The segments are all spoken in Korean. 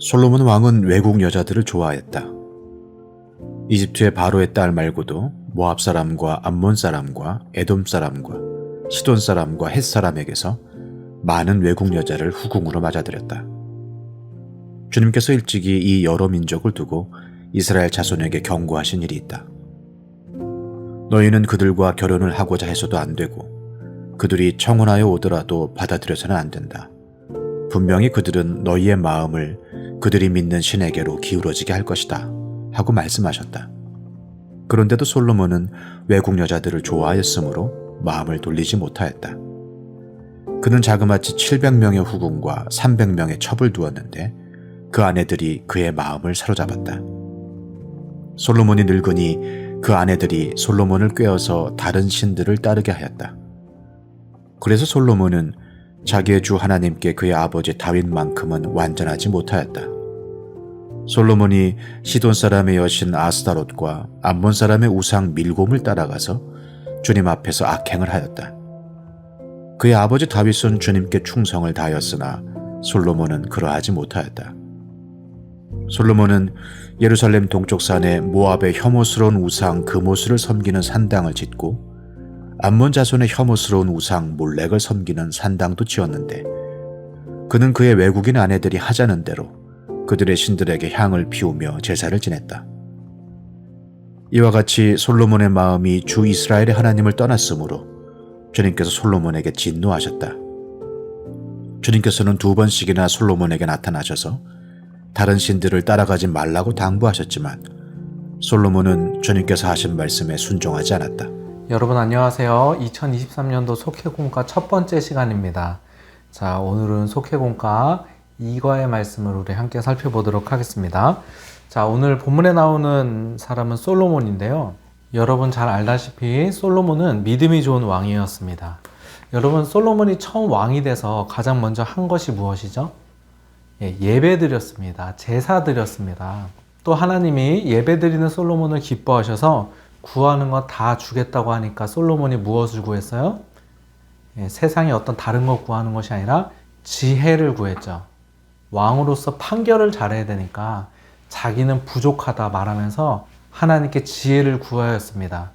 솔로몬 왕은 외국 여자들을 좋아했다. 이집트의 바로의 딸 말고도 모압 사람과 암몬 사람과 에돔 사람과 시돈 사람과 헷 사람에게서 많은 외국 여자를 후궁으로 맞아들였다. 주님께서 일찍이 이 여러 민족을 두고 이스라엘 자손에게 경고하신 일이 있다. 너희는 그들과 결혼을 하고자 해서도 안 되고 그들이 청혼하여 오더라도 받아들여서는 안 된다. 분명히 그들은 너희의 마음을 그들이 믿는 신에게로 기울어지게 할 것이다 하고 말씀하셨다. 그런데도 솔로몬은 외국 여자들을 좋아하였으므로 마음을 돌리지 못하였다. 그는 자그마치 700명의 후궁과 300명의 첩을 두었는데 그 아내들이 그의 마음을 사로잡았다. 솔로몬이 늙으니 그 아내들이 솔로몬을 꾀어서 다른 신들을 따르게 하였다. 그래서 솔로몬은 자기의 주 하나님께 그의 아버지 다윗만큼은 완전하지 못하였다. 솔로몬이 시돈 사람의 여신 아스타롯과 암몬 사람의 우상 밀곰을 따라가서 주님 앞에서 악행을 하였다. 그의 아버지 다윗은 주님께 충성을 다하였으나 솔로몬은 그러하지 못하였다. 솔로몬은 예루살렘 동쪽 산에 모압의 혐오스러운 우상 그모스를 섬기는 산당을 짓고 암몬 자손의 혐오스러운 우상 몰렉을 섬기는 산당도 지었는데 그는 그의 외국인 아내들이 하자는 대로 그들의 신들에게 향을 피우며 제사를 지냈다. 이와 같이 솔로몬의 마음이 주 이스라엘의 하나님을 떠났으므로 주님께서 솔로몬에게 진노하셨다. 주님께서는 2번씩이나 솔로몬에게 나타나셔서 다른 신들을 따라가지 말라고 당부하셨지만 솔로몬은 주님께서 하신 말씀에 순종하지 않았다. 여러분 안녕하세요. 2023년도 속회공과 첫 번째 시간입니다. 자, 오늘은 속회공과 2과의 말씀을 우리 함께 살펴보도록 하겠습니다. 자, 오늘 본문에 나오는 사람은 솔로몬인데요. 여러분 잘 알다시피 솔로몬은 믿음이 좋은 왕이었습니다. 여러분 솔로몬이 처음 왕이 돼서 가장 먼저 한 것이 무엇이죠? 예배 드렸습니다. 제사 드렸습니다. 또 하나님이 예배 드리는 솔로몬을 기뻐하셔서 구하는 거 다 주겠다고 하니까 솔로몬이 무엇을 구했어요? 세상에 어떤 다른 거 구하는 것이 아니라 지혜를 구했죠. 왕으로서 판결을 잘해야 되니까 자기는 부족하다 말하면서 하나님께 지혜를 구하였습니다.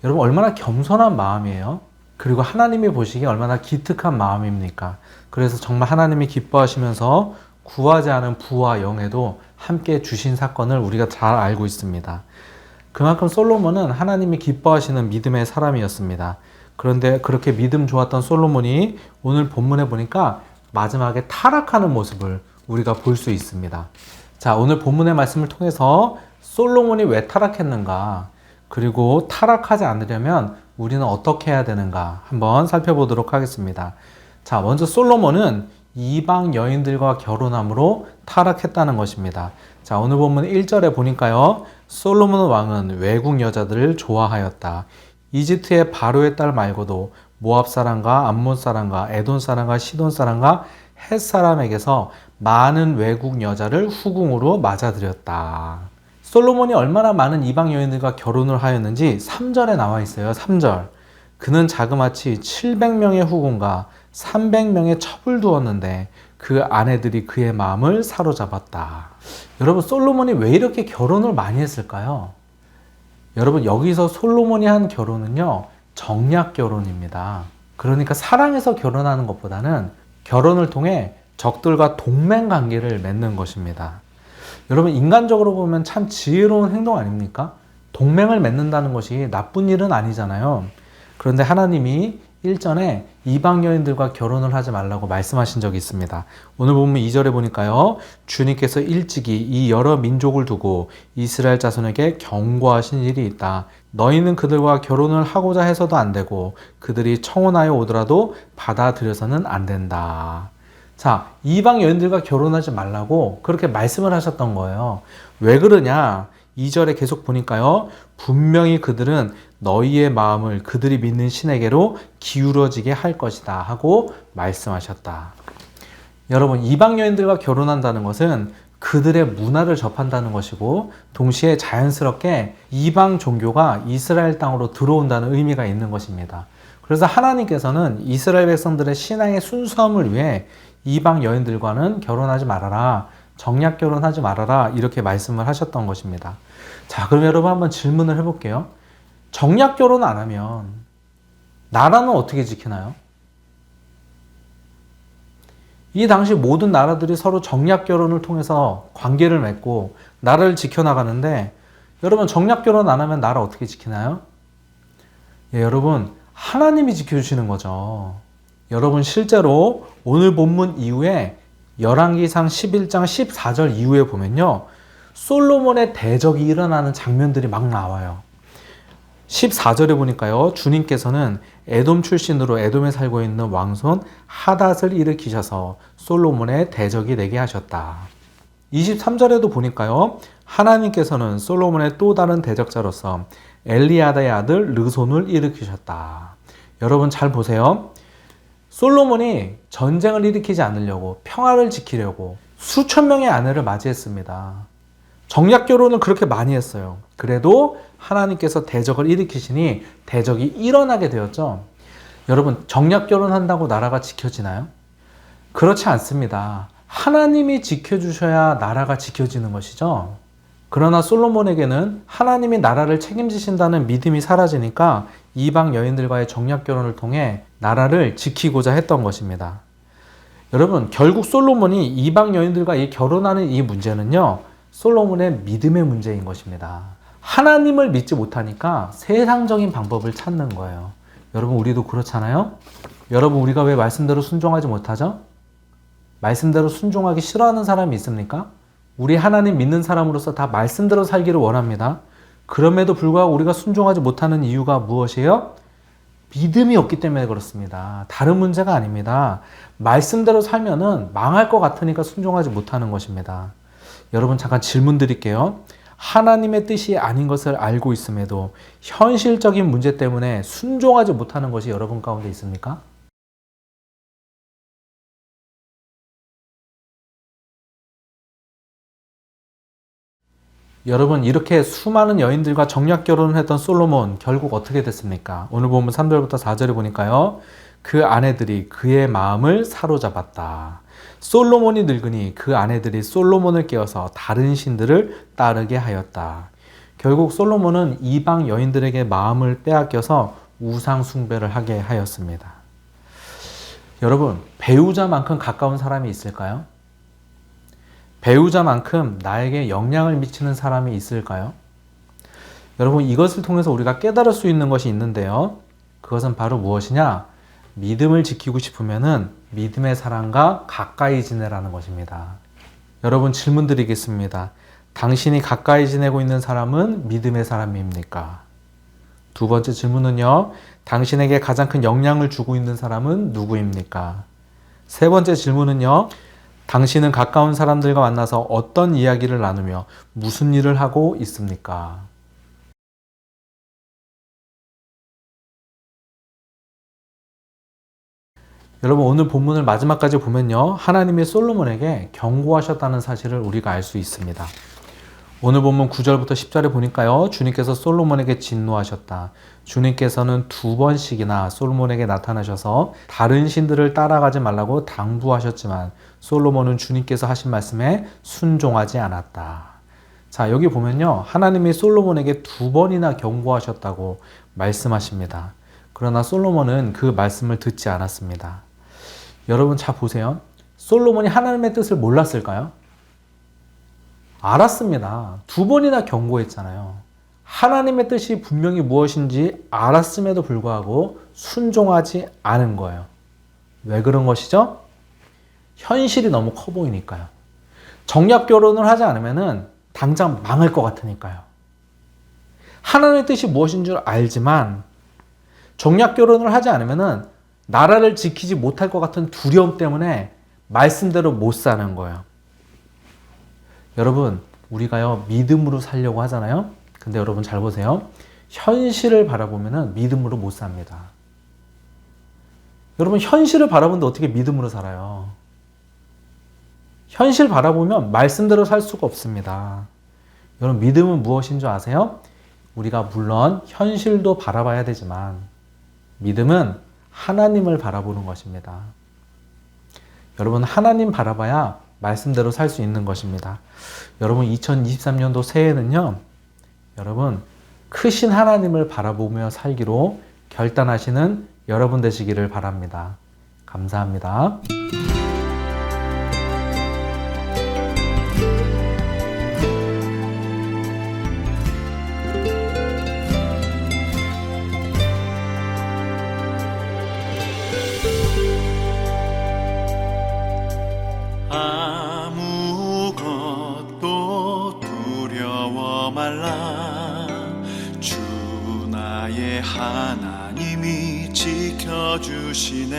여러분 얼마나 겸손한 마음이에요? 그리고 하나님이 보시기에 얼마나 기특한 마음입니까? 그래서 정말 하나님이 기뻐하시면서 구하지 않은 부와 영예도 함께 주신 사건을 우리가 잘 알고 있습니다. 그만큼 솔로몬은 하나님이 기뻐하시는 믿음의 사람이었습니다. 그런데 그렇게 믿음 좋았던 솔로몬이 오늘 본문에 보니까 마지막에 타락하는 모습을 우리가 볼 수 있습니다. 자, 오늘 본문의 말씀을 통해서 솔로몬이 왜 타락했는가, 그리고 타락하지 않으려면 우리는 어떻게 해야 되는가 한번 살펴보도록 하겠습니다. 자, 먼저 솔로몬은 이방 여인들과 결혼함으로 타락했다는 것입니다. 자, 오늘 본문 1절에 보니까요. 솔로몬 왕은 외국 여자들을 좋아하였다. 이집트의 바로의 딸 말고도 모압 사람과 암몬 사람과 에돔 사람과 시돈 사람과 헷 사람에게서 많은 외국 여자를 후궁으로 맞아들였다. 솔로몬이 얼마나 많은 이방 여인들과 결혼을 하였는지 3절에 나와 있어요. 3절. 그는 자그마치 700명의 후궁과 300명의 첩을 두었는데 그 아내들이 그의 마음을 사로잡았다. 여러분 솔로몬이 왜 이렇게 결혼을 많이 했을까요? 여러분 여기서 솔로몬이 한 결혼은요 정략 결혼입니다. 그러니까 사랑해서 결혼하는 것보다는 결혼을 통해 적들과 동맹 관계를 맺는 것입니다. 여러분 인간적으로 보면 참 지혜로운 행동 아닙니까? 동맹을 맺는다는 것이 나쁜 일은 아니잖아요. 그런데 하나님이 일전에 이방 여인들과 결혼을 하지 말라고 말씀하신 적이 있습니다. 오늘 보면 2절에 보니까요. 주님께서 일찍이 이 여러 민족을 두고 이스라엘 자손에게 경고하신 일이 있다. 너희는 그들과 결혼을 하고자 해서도 안 되고 그들이 청혼하여 오더라도 받아들여서는 안 된다. 자, 이방 여인들과 결혼하지 말라고 그렇게 말씀을 하셨던 거예요. 왜 그러냐? 2절에 계속 보니까요. 분명히 그들은 너희의 마음을 그들이 믿는 신에게로 기울어지게 할 것이다 하고 말씀하셨다. 여러분 이방 여인들과 결혼한다는 것은 그들의 문화를 접한다는 것이고 동시에 자연스럽게 이방 종교가 이스라엘 땅으로 들어온다는 의미가 있는 것입니다. 그래서 하나님께서는 이스라엘 백성들의 신앙의 순수함을 위해 이방 여인들과는 결혼하지 말아라. 정략 결혼하지 말아라 이렇게 말씀을 하셨던 것입니다. 자, 그럼 여러분 한번 질문을 해볼게요. 정략 결혼 안 하면 나라는 어떻게 지키나요? 이 당시 모든 나라들이 서로 정략 결혼을 통해서 관계를 맺고 나라를 지켜나가는데 여러분 정략 결혼 안 하면 나라 어떻게 지키나요? 예, 여러분 하나님이 지켜주시는 거죠. 여러분 실제로 오늘 본문 이후에 열왕기상 11장 14절 이후에 보면요. 솔로몬의 대적이 일어나는 장면들이 막 나와요. 14절에 보니까요. 주님께서는 에돔 출신으로 에돔에 살고 있는 왕손 하닷을 일으키셔서 솔로몬의 대적이 되게 하셨다. 23절에도 보니까요. 하나님께서는 솔로몬의 또 다른 대적자로서 엘리아다의 아들 르손을 일으키셨다. 여러분 잘 보세요. 솔로몬이 전쟁을 일으키지 않으려고 평화를 지키려고 수천 명의 아내를 맞이했습니다. 정략 결혼을 그렇게 많이 했어요. 그래도 하나님께서 대적을 일으키시니 대적이 일어나게 되었죠. 여러분 정략 결혼한다고 나라가 지켜지나요? 그렇지 않습니다. 하나님이 지켜주셔야 나라가 지켜지는 것이죠. 그러나 솔로몬에게는 하나님이 나라를 책임지신다는 믿음이 사라지니까 이방 여인들과의 정략 결혼을 통해 나라를 지키고자 했던 것입니다. 여러분 결국 솔로몬이 이방 여인들과 결혼하는 이 문제는요. 솔로몬의 믿음의 문제인 것입니다. 하나님을 믿지 못하니까 세상적인 방법을 찾는 거예요. 여러분 우리도 그렇잖아요? 여러분 우리가 왜 말씀대로 순종하지 못하죠? 말씀대로 순종하기 싫어하는 사람이 있습니까? 우리 하나님 믿는 사람으로서 다 말씀대로 살기를 원합니다. 그럼에도 불구하고 우리가 순종하지 못하는 이유가 무엇이에요? 믿음이 없기 때문에 그렇습니다. 다른 문제가 아닙니다. 말씀대로 살면은 망할 것 같으니까 순종하지 못하는 것입니다. 여러분 잠깐 질문 드릴게요. 하나님의 뜻이 아닌 것을 알고 있음에도 현실적인 문제 때문에 순종하지 못하는 것이 여러분 가운데 있습니까? 여러분 이렇게 수많은 여인들과 정략 결혼을 했던 솔로몬 결국 어떻게 됐습니까? 오늘 보면 3절부터 4절에 보니까요. 그 아내들이 그의 마음을 사로잡았다. 솔로몬이 늙으니 그 아내들이 솔로몬을 깨워서 다른 신들을 따르게 하였다. 결국 솔로몬은 이방 여인들에게 마음을 빼앗겨서 우상 숭배를 하게 하였습니다. 여러분 배우자만큼 가까운 사람이 있을까요? 배우자만큼 나에게 영향을 미치는 사람이 있을까요? 여러분 이것을 통해서 우리가 깨달을 수 있는 것이 있는데요. 그것은 바로 무엇이냐? 믿음을 지키고 싶으면은 믿음의 사람과 가까이 지내라는 것입니다. 여러분 질문 드리겠습니다. 당신이 가까이 지내고 있는 사람은 믿음의 사람입니까? 두 번째 질문은요. 당신에게 가장 큰 영향을 주고 있는 사람은 누구입니까? 세 번째 질문은요. 당신은 가까운 사람들과 만나서 어떤 이야기를 나누며 무슨 일을 하고 있습니까? 여러분 오늘 본문을 마지막까지 보면요. 하나님이 솔로몬에게 경고하셨다는 사실을 우리가 알 수 있습니다. 오늘 본문 9절부터 10절에 보니까요. 주님께서 솔로몬에게 진노하셨다. 주님께서는 2번씩이나 솔로몬에게 나타나셔서 다른 신들을 따라가지 말라고 당부하셨지만 솔로몬은 주님께서 하신 말씀에 순종하지 않았다. 자, 여기 보면요. 하나님이 솔로몬에게 2번이나 경고하셨다고 말씀하십니다. 그러나 솔로몬은 그 말씀을 듣지 않았습니다. 여러분 잘 보세요. 솔로몬이 하나님의 뜻을 몰랐을까요? 알았습니다. 2번이나 경고했잖아요. 하나님의 뜻이 분명히 무엇인지 알았음에도 불구하고 순종하지 않은 거예요. 왜 그런 것이죠? 현실이 너무 커 보이니까요. 정략 결혼을 하지 않으면 당장 망할 것 같으니까요. 하나님의 뜻이 무엇인 줄 알지만 정략 결혼을 하지 않으면 나라를 지키지 못할 것 같은 두려움 때문에 말씀대로 못 사는 거예요. 여러분 우리가요 믿음으로 살려고 하잖아요. 근데 여러분 잘 보세요. 현실을 바라보면 믿음으로 못 삽니다. 여러분 현실을 바라보는데 어떻게 믿음으로 살아요? 현실 바라보면 말씀대로 살 수가 없습니다. 여러분 믿음은 무엇인 줄 아세요? 우리가 물론 현실도 바라봐야 되지만 믿음은 하나님을 바라보는 것입니다. 여러분 하나님 바라봐야 말씀대로 살 수 있는 것입니다. 여러분 2023년도 새해는요, 여러분 크신 하나님을 바라보며 살기로 결단하시는 여러분 되시기를 바랍니다. 감사합니다. 아무것도 두려워 말라. 주 나의 하나님이 지켜주시네.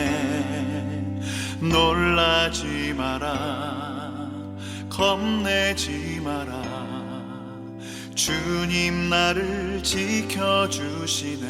놀라지 마라, 겁내지 마라. 주님 나를 지켜주시네.